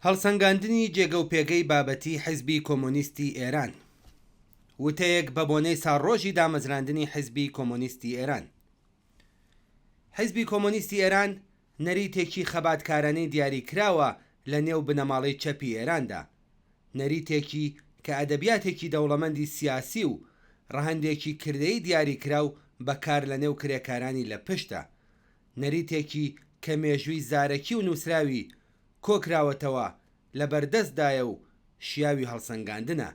هەڵسەنگاندنی جێگە و پێگەی بابەتی حیزبی کۆمۆنیستی ئێران وتەیەک بە بۆنەی ساڕۆژی دامەزراندنی حیزبی کۆمۆنیستی ئێران. حیزبی کۆمۆنیستی ئێران نەریتێکی خەباتکارانەی دیاریکراوە لە نێو بنەماڵەی چەپی ئێراندا، نەریتێکی کە ئەدەبیاتێکی دەوڵەمەندی سیاسی و ڕەهەندێکی کردەی دیاریکراو بەکار لە نێو کرێکارانی لە پشتە، نەریتێکی کە مێژووی زارەکی و نووسراوی کۆکراوەتەوە لە بەردەستدایە و شیاوی هەڵسەنگاندنە.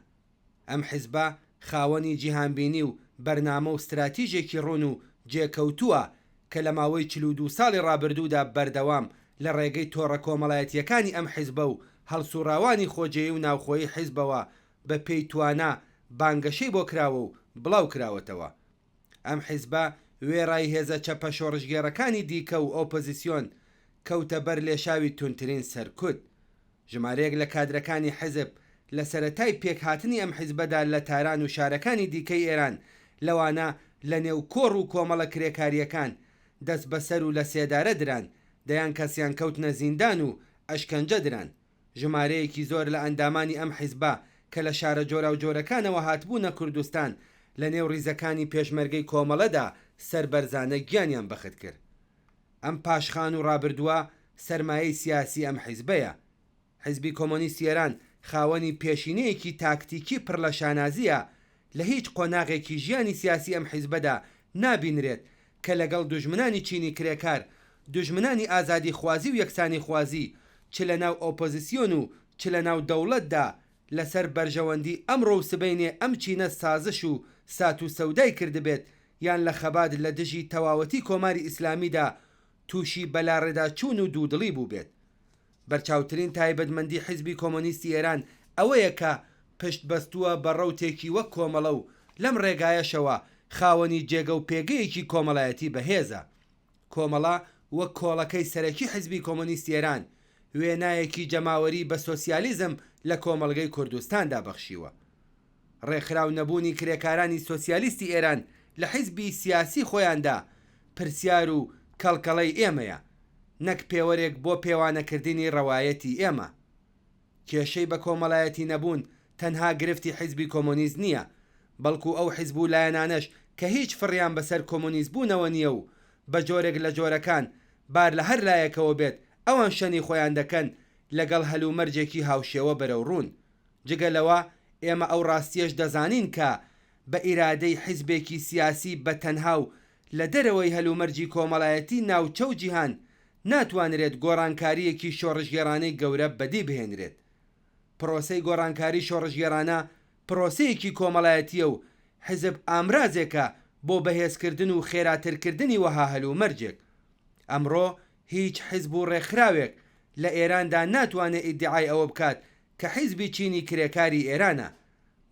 ئەم حیزبە خاوەنی جیهانبینی و بەرنامە و استراتیژێکی ڕوون و جێکەوتووە کە لە ماوەی 42 ساڵی ڕابردوودا بەردەوام لە ڕێگەی تۆڕە کۆمەڵایەتیەکانی ئەم حیزبە و هەڵسوڕاوانی خۆجێی و ناوخۆیی حیزبەوە بە پێی توانە بانگەشەی بۆ کراوە و بڵاو کراوەتەوە. ئەم حیزبە وێڕای هێزە چەپە شۆڕژگێڕەکانی دیکە و ئۆپۆزیسیۆن کەوتە بەر لێشاوی تونترین سەرکوت. ژمارەیەک لە کادرەکانی حیزب لە سەرەتای پێکهاتنی ئەم حیزبەدا لە تاران و شارەکانی دیکەی ئێران لەوانە لە نێو کۆڕ و کۆمەڵە کرێکاریەکان دەست بەسەر و لە سێدارە دران، دەیان کەسیان کەوتنە زیندان و ئەشکەنجە دران. ژمارەیەکی زۆر لە ئەندامانی ئەم حیزبە کە لە شارە جۆرا و جۆرەکانەوە هاتبوونە کوردستان لە نێو ڕیزەکانی پێشمەرگەی کۆمەڵەدا سەربەرزانە گیانیان بەخت کرد. ئەم پاشخان و ڕابردووە سەرمایەی سیاسی ئەم حیزبەیە. حیزبی کۆمۆنیستی ئێران خاوەنی پێشینەیەکی تاکتیکی پڕ لە شانازیە، لە هیچ قۆناغێکی ژیانی سیاسی ئەم حیزبەدا نابینرێت کە لەگەڵ دوژمنانی چینی کرێکار، دوژمنانی ئازادی خوازی و یەکسانی خوازی، چ لە ناو ئۆپۆزیسیۆن و چ لە ناو دەوڵەتدا لەسەر بەرژەوەندی ئەمڕۆ و سبەینێ ئەم چینە سازش و سات و سەودای کردبێت یان لە خەبات لە دژی تەواوەتی کۆماری ئیسلامیدا تووشی بەلاڕێدا چوون و دوودڵی بوو بێت. بەرچاوترین تایبەتمەندی حیزبی کۆمۆنیستی ئێران ئەوەیە کە پشت بەستووە بە ڕەوتێکی وەک کۆمەڵە و لەم ڕێگایەشەوە خاوەنی جێگە و پێگەیەکی کۆمەڵایەتی بەهێزە. کۆمەڵە وەک کۆڵەکەی سەرەکی حیزبی کۆمۆنیستی ئێران وێنایەکی جەماوەری بە سۆسیالیزم لە کۆمەڵگەی کوردستاندا بەخشیوە. ڕێکخراو نەبوونی کرێکارانی سۆسیالیستی ئێران لە حیزبی سیاسی خۆیاندا پرسیار و کەڵکەڵەی ئێمەیە، نەک پێوەرێک بۆ پێوانەکردنی ڕەوایەتی ئێمە. کێشەی بە کۆمەڵایەتی نەبوون تەنها گرفتی حیزبی کۆمۆنیست نییە، بەڵکو ئەو حیزب و لایەنانەش کە هیچ فڕیان بەسەر کۆمۆنیست بوونەوە نییە و بە جۆرێک لە جۆرەکان بار لە هەر لایەکەوە بێت ئەوان شەنی خۆیان دەکەن لەگەڵ هەلومەرجێکی هاوشێوە بەرەو ڕوون. جگەلەوە ئێمە ئەو ڕاستیەش دەزانین کە بە ئیرادەی حیزبێکی سیاسی بە تەنها و لە دەرەوەی هەلومەرجی کۆمەڵایەتی ناوچە و جیهان ناتوانرێت گۆڕانکاریەکی شۆڕژگێڕانەی گەورە بەدی بهێنرێت. پرۆسەی گۆڕانکاری شۆڕژگێڕانە پرۆسەیەکی کۆمەڵایەتیە و حیزب ئامرازێکە بۆ بەهێزکردن و خێراترکردنی وەها هەلومەرجێک. ئەمڕۆ هیچ حیزب و ڕێکخراوێک لە ئێراندا ناتوانێت ئیدعای ئەوە بکات کە حیزبی چینی کرێکاری ئێرانە،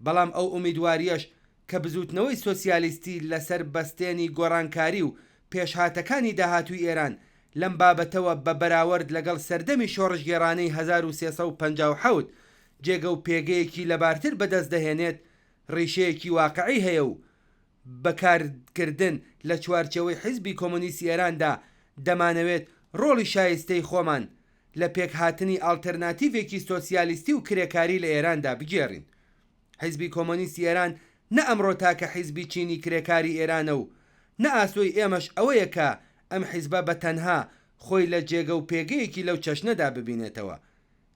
بەڵام ئەو ئومیدواریەش کە بزوتنەوەی سۆسیالیستی لەسەر بەستێنی گۆڕانکاری و پێشهاتەکانی داهاتووی ئێران لەم بابەتەوە بە بەراورد لەگەڵ سەردەمی شۆڕژگێڕانەی 1357 جێگە و پێگەیەکی لەبارتر بەدەست دەهێنێت، ڕیشەیەکی واقعی هەیە و بەکارکردن لە چوارچەوەی حیزبی کۆمۆنیستی ئێراندا دەمانەوێت ڕۆڵی شایستەی خۆمان لە پێکهاتنی ئالتەرناتیڤێکی سۆسیالیستی و کرێکاری لە ئێراندا بگێڕین. حیزبی کۆمۆنیستی ئێران نە ئەمڕۆ تاکە حیزبی چینی کرێکاری ئێرانە و نە ئاسۆی ئێمەش ئەوەیە کە ئەم حیزبە بە تەنها خۆی لە جێگە و پێگەیەکی لەو چەشنەدا ببینێتەوە.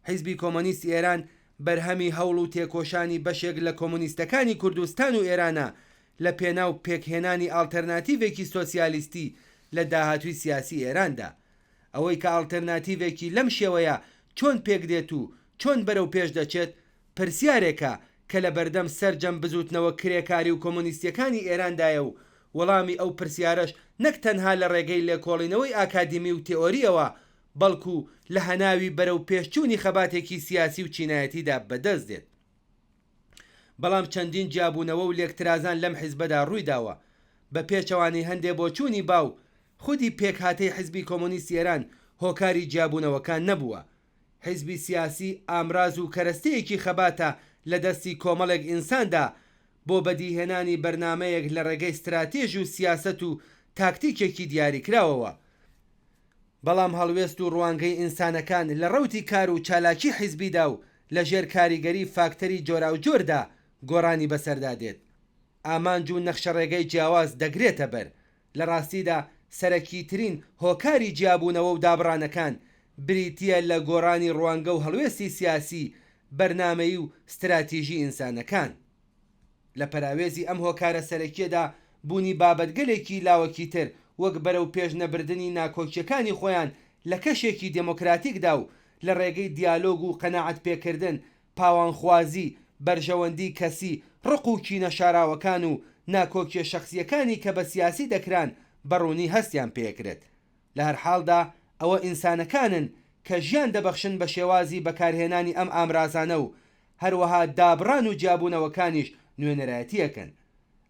حیزبی کۆمۆنیستی ئێران بەرهەمی هەوڵ و تێکۆشانی بەشێک لە کۆمۆنیستەکانی کوردستان و ئێرانە لە پێناو پێکهێنانی ئالتەرناتیڤێکی سۆسیالیستی لە داهاتووی سیاسی ئێراندا. ئەوەی کە ئالتەرناتیڤێکی لەم شێوەیە چۆن پێک دێت و چۆن بەرەو پێش دەچێت پرسیارێکە کە لە بەردەم سەرجەم بزوتنەوە کرێکاری و کۆمۆنیستیەکانی ئێراندایە و وەڵامی ئەو پرسیارەش نەک تەنها لە ڕێگەی لێکۆڵینەوەی ئاکادمی و تێئۆریەوە، بەڵکو لە هەناوی بەرەو پێشچوونی خەباتێکی سیاسی و چینایەتیدا بەدەست دێت. بەڵام چەندین جیابوونەوە و لێکترازان لەم حیزبەدا ڕوویداوە. بە پێچەوانی هەندێ بۆچوونی باو خودی پێکهاتەی حیزبی کۆمۆنیستی ئێران هۆکاری جیابوونەوەکان نەبووە. حیزبی سیاسی ئامراز و کەرەستەیەکی خەباتە لە دەستی کۆمەڵێک ئینساندا بۆ بەدیهێنانی بەرنمەیەک لە ڕێگەی استراتێژ و سیاست و تاکتیکێکی دیاریکراوەوە. بەڵام هەڵوێست و ڕوانگەی ئینسانەکان لە ڕەوتی کار و چالاکی حیزبیدا و لە ژێر کاریگەری فاکتەری جۆرا و جۆردا گۆڕانی بەسەردا دێت. ئامانج و نەخشە ڕێگەی جیاواز دەگرێتە بەر. لە ڕاستیدا سەرەکی ترین هۆکاری جیابوونەوە و دابڕانەکان بریتیە لە گۆڕانی ڕوانگە و هەڵوێستی سیاسی، بەرنامەیی و استراتیژی ئینسانەکان. لە پەراوێزی ئەم هۆکارە سەرەکیەدا بوونی بابەتگەلێکی لاوەکی تر وەک بەرەو پێشنەبردنی ناکۆکیەکانی خۆیان لە کەشێکی دموکراتیکدا و لە ڕێگەی دیالۆگ و قەناعەت پێکردن، پاوانخوازی، بەرژەوەندی کەسی، ڕق و کینە شاراوەکان و ناکۆکیە شەخصیەکانی کە بە سیاسی دەکران بەڕوونی هەستیان پێکرێت. لە هەر حاڵدا ئەوە ئینسانەکانن کە ژیان دەبەخشن بە شێوازی بەکارهێنانی ئەم ئامرازانە و هەروەها دابڕان و جیابوونەوەکانیش نوێنەرایەتیەکەن.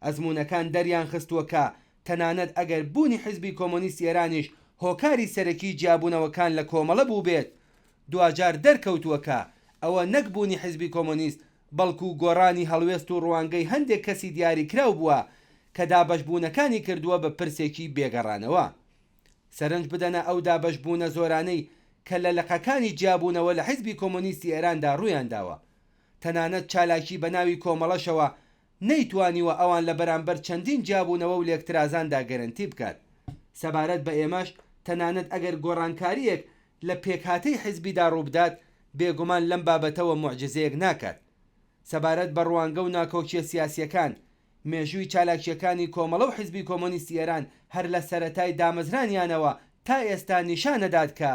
ئەزمونونەکان دەریان خستووە کە تەنانەت ئەگەر بوونی حیزبی کۆمۆنیستی ئێرانیش هۆکاری سەرەکی جیابوونەوەکان لە کۆمەڵە بوو بێت، دوجار دەرکەوتووەکە ئەوە نەکبوونی حیزبی کۆمۆنیست بەڵکو گۆڕانی هەڵوێست و ڕوانگەی هەندێک کەسی دیاریکراو بووە کە دابەشبوونەکانی کردووە بە پرسێکی بێگەڕانەوە. سەرنج بدەنە ئەو دابەشبوونە زۆرانەی کە لە لەقەکانی جیابوونەوە لە حیزبی کۆمۆنیستی ئێراندا ڕوویان داوە. تەنانەت چالاکی بە ناوی کۆمەڵەشەوە نەیتوانیوە ئەوان لە بەرامبەر چەندین جیابوونەوە و لێکترازاندا گەرنتی بکات. سەبارەت بە ئێمەش تەنانەت ئەگەر گۆڕانکاریەک لە پێکهاتەی حیزبیدا ڕووبدات بێگومان لەم بابەتەوە موعجزەیەک ناکات. سەبارەت بە ڕوانگە و ناکۆکیە سیاسیەکان، مێژووی چالاکیەکانی کۆمەڵە و حیزبی کۆمۆنیستی ئێران هەر لە سەرەتای دامەزرانیانەوە تا ئێستا نیشانەدات کە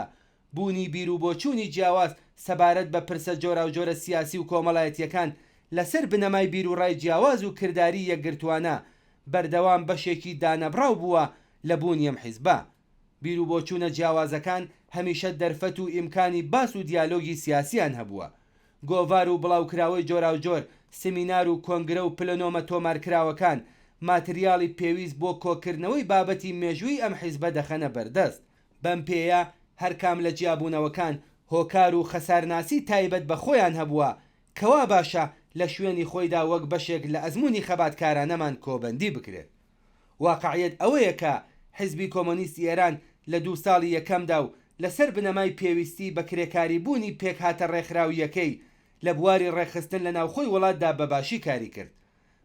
بوونی بیر و بۆچوونی جیاواز سەبارەت بە پرسە جۆرا و جۆرە سیاسی و کۆمەڵایەتیەکان لەسەر بنەمای بیر و ڕای جیاواز و کردداری یەکگرتوانە بەردەوام بەشێکی دانەبراو بووە لە بوونی ئەم حیزبە. بیر و بۆچوونە جیاوازەکان هەمیشە دەرفەت و ئیمکانی باس و دیالۆگی سیاسیان هەبووە. گۆڤار و بڵاوکراوەی جۆرا و جۆر، سمینار و کۆنگرە و پلەنۆمە تۆمارکراوەکان ماتریاڵی پێویست بۆ کۆکردنەوەی بابەتی مێژووی ئەم حیزبە دەخەنە بەردەست. بەم پێیە هەرکام لە جیابوونەوەکان هۆکار و خەسارناسی تایبەت بە خۆیان هەبووە کەوا باشە لە شوێنی خۆیدا وەک بەشێک لە ئەزمموی خەباتکارانەمان کۆبەندی بکرێت. واقعیت ئەوەیە کە حیزبی کۆمۆنیستی ئێران لە 2 ساڵی یەکەمدا و لەسەر بنەمای پێویستی بە کرێکاری بوونی پێکهاتە ڕێکخراویەکەی لە بواری ڕێخستن لە ناوخۆی وڵاتدا بەباشی کاری کرد.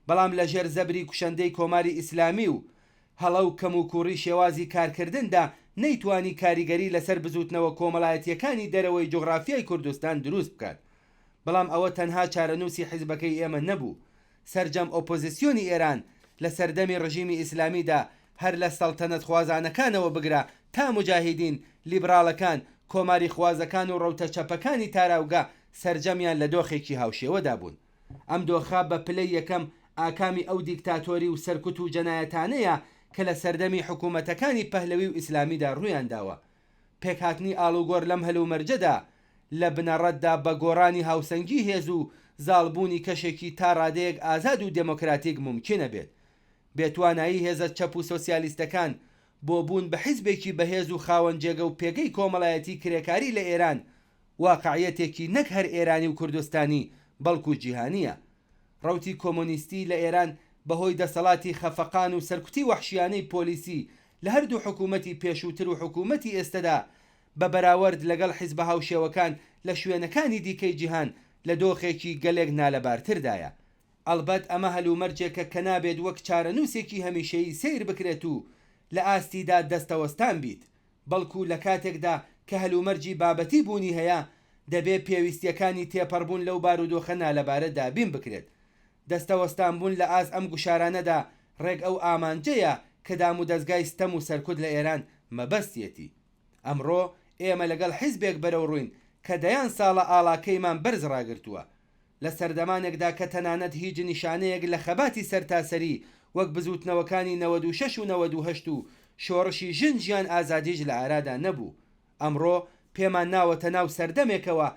بەڵام لە ژێر زەبری کوشەندەی کۆماری ئیسلامی و هەڵە و کەم و کوڕی شێوازی کارکردندا نەیتوانی کاریگەری لەسەر بزوتنەوە کۆمەڵایەتیەکانی دەرەوەی جوغرافیای کوردستان دروست بکات. بەڵام ئەوە تەنها چارەنووسی حیزبەکەی ئێمە نەبوو. سەرجەم ئۆپۆزیسیۆنی ئێران لە سەردەمی ڕژیمی ئیسلامیدا هەر لە سەڵتەنەت خوازانەکانەوە بگرە تا مجاهیدین، لیبراڵەکان، کۆماری خوازەکان و ڕەوتە چەپەکانی تاراوگا سەرجەمیان لە دۆخێکی هاوشێوەدا بوون. ئەم دۆخە بە پلەی یەکەم ئاکامی ئەو دیکتاتۆری و سەرکوت و جەنایەتانەیە کە لە سەردەمی حکوومەتەکانی پەهلەوی و ئیسلامیدا ڕوویان داوە. پێکهاتنی ئاڵوگۆڕ لەم هەلومەرجەدا لە بنەڕەتدا بە گۆڕانی هاوسەنگی هێز و زاڵبوونی کەشێکی تا ڕادەیەک ئازاد و دموکراتیک ممکنە بێت. بێتوانایی هێزە چەپ و سۆسیالیستەکان بۆ بوون بە حیزبێکی بەهێز و خاوەنجێگە و پێگەی کۆمەڵایەتی کرێکاری لە ئێران واقعیەتێکی نەک هەر ئێرانی و کوردستانی بەڵکو جیهانیە. ڕەوتی کۆمۆنیستی لە ئێران بەهۆی دەسەڵاتی خەفەقان و سەرکوتی وەحشیانەی پۆلیسی لە هەردوو حکوومەتی پێشووتر و حکوومەتی ئێستەدا بە بەراورد لەگەڵ حیزبە هاوشێوەکان لە شوێنەکانی دیکەی جیهان لە دۆخێکی گەلێک نالەبارتردایە. ئەلبەت ئەمە هەلومەرجێکە کە نابێت وەک چارەنووسێکی هەمیشەیی سیر بکرێت و لە ئاستیدا دەستەوەستان بیت، بەڵکو لە کاتێکدا کە هەلومەرجی بابەتی بوونی هەیە دەبێت پێویستیەکانی تێپەڕبوون لەو بارودۆخە نالەبارەدا بین بکرێت. دەستەوەستان بوون لە ئاز ئەم گوشارانەدا ڕێک ئەو ئامانجەیە کە دام و دەستگای ستەم و سەرکوت لە ئێران مەبەستیەتی. ئەمڕۆ ئێمە لەگەڵ حیزبێک بەرەو ڕووین کە دەیان ساڵە ئاڵاکەیمان بەرز ڕاگرتووە لە سەردەمانێکدا کە تەنانەت هیچ نیشانەیەک لە خەباتی سەرتاسەری وەک بزوتنەوەکانی 96 و 98 و شۆڕشی ژیان ئازادیش لە ئارادا نەبوو. ئەمڕۆ پێمان ناوەتە ناو سەردەمێکەوە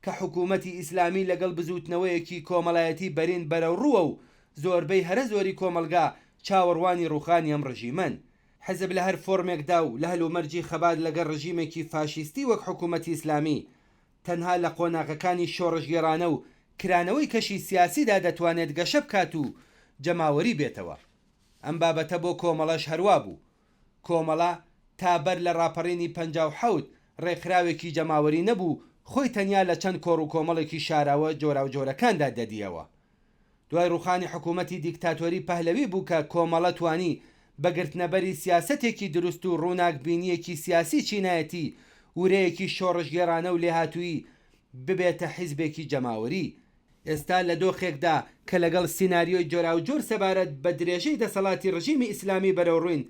کە حکوومەتی ئیسلامی لەگەڵ بزوتنەوەیەکی کۆمەڵایەتی بەرین بەرەو ڕووە و زۆربەی هەرە زۆری کۆمەلگا چاوەڕوانی ڕوخانی ئەم ڕژیمەن. حەزب لە هەر فۆرمێکدا و لە هەلومەرجی خەبات لەگەڵ ڕژیمێکی فاشیستی وەک حکوومەتی ئیسلامی تەنها لە قۆناغەکانی شۆڕژگێڕانە و کرانەوەی کەشی سیاسیدا دەتوانێت گەشە بکات و جەماوەری بێتەوە. ئەم بابەتە بۆ کۆمەڵەش هەروە بوو. کۆمەڵە تابەر لە ڕاپەڕینی 57 ڕێکخراوێکی جەماوەری نەبوو، خۆی تەنیا لە چەند کۆڕ و کۆمەڵێکی شاراوە جۆرا و جۆرەکاندا دەدیەوە. دوای ڕوخانی حکوومەتی دیکتاتۆری پەهلەوی بوو کە کۆمەڵە توانی بەگرتنەبەری سیاسەتێکی دروست و ڕووناکبینیەکی سیاسی چینایەتی ورەیەکی شۆڕژگێڕانە و لێهاتووی ببێتە حیزبێکی جەماوەری. ئێستا لە دۆخێکدا کە لەگەڵ سیناریۆی جۆرا و جۆر سەبارەت بە درێژەی دەسەڵاتی ڕژیمی ئیسلامی بەرەوڕووین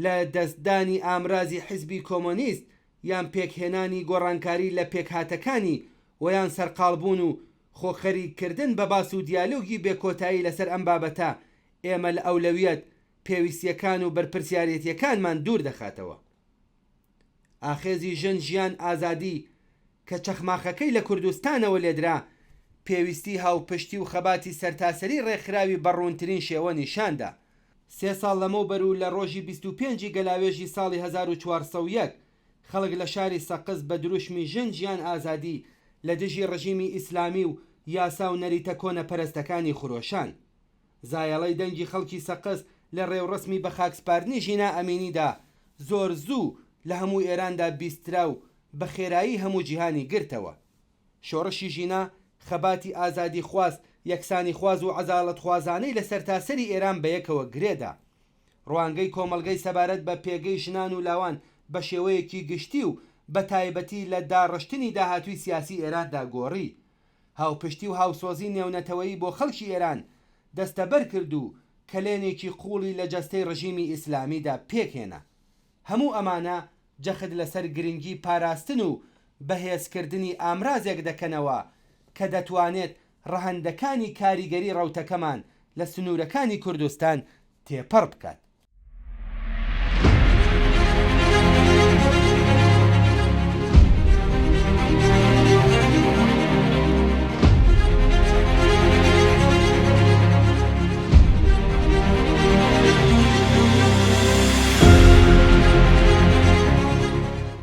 لە دەستدانی ئامرازی حیزبی کۆمۆنیست یان پێکهێنانی گۆڕانکاری لە پێکهاتەکانی و یان سەرقاڵبوون و خۆخەریکردن بە باس و دیالۆگی بێکۆتایی لەسەر ئەم بابەتە ئێمە لە ئەولەویەت پێویستیەکان و بەرپرسیارەتیەکانمان دوور دەخاتەوە. ئاخێزی ژن ژیان ئازادی کە چەخماخەکەی لە کوردستانەوە لێدرا پێویستی هاوپشتی و خەباتی سەرتاسەری ڕێکخراوی بەڕوونترین شێوە نیشاندا. 3 ساڵ لەمەوبەر و لە ڕۆژی 25 گەلاوێژی ساڵی 1401 خەڵک لە شاری سەقز بە دروشمی ژن ژیان ئازادی لە دژی ڕژیمی ئیسلامی و یاسا و نەریتە کۆنە پەرستەکانی خورۆشان. زایەڵەی دەنگی خەڵکی سەقز لە ڕێوڕسمی بە خاکسپاردنی ژینا ئەمینیدا زۆر زوو لە هەموو ئێراندا بیسترا و بە خێرایی هەموو جیهانی گرتەوە. شۆڕشی ژینا خەباتی ئازادی خواست، یەکسانی خواز و عەزاڵەت خوازانەی لە سەرتاسەری ئێران بەیەکەوە گرێدا. ڕوانگەی کۆمەلگەی سەبارەت بە پێگەی ژنان و لاوان بە شێوەیەکی گشتی و بە تایبەتی لە داڕشتنی داهاتووی سیاسی ئێراندا گۆڕی. هاوپشتی و هاوسۆزی نێونەتەوەیی بۆ خەڵکی ئێران دەستەبەر کرد و کەلێنێکی قوڵی لە جەستەی ڕژیمی ئیسلامیدا پێکهێنا. هەموو ئەمانە جەخت لەسەر گرنگی پاراستن و بەهێزکردنی ئامرازێک دەکەنەوە کە دەتوانێت ڕەهەندەکانی کاریگەری ڕەوتەکەمان لە سنوورەکانی کوردستان تێپەڕ بکات.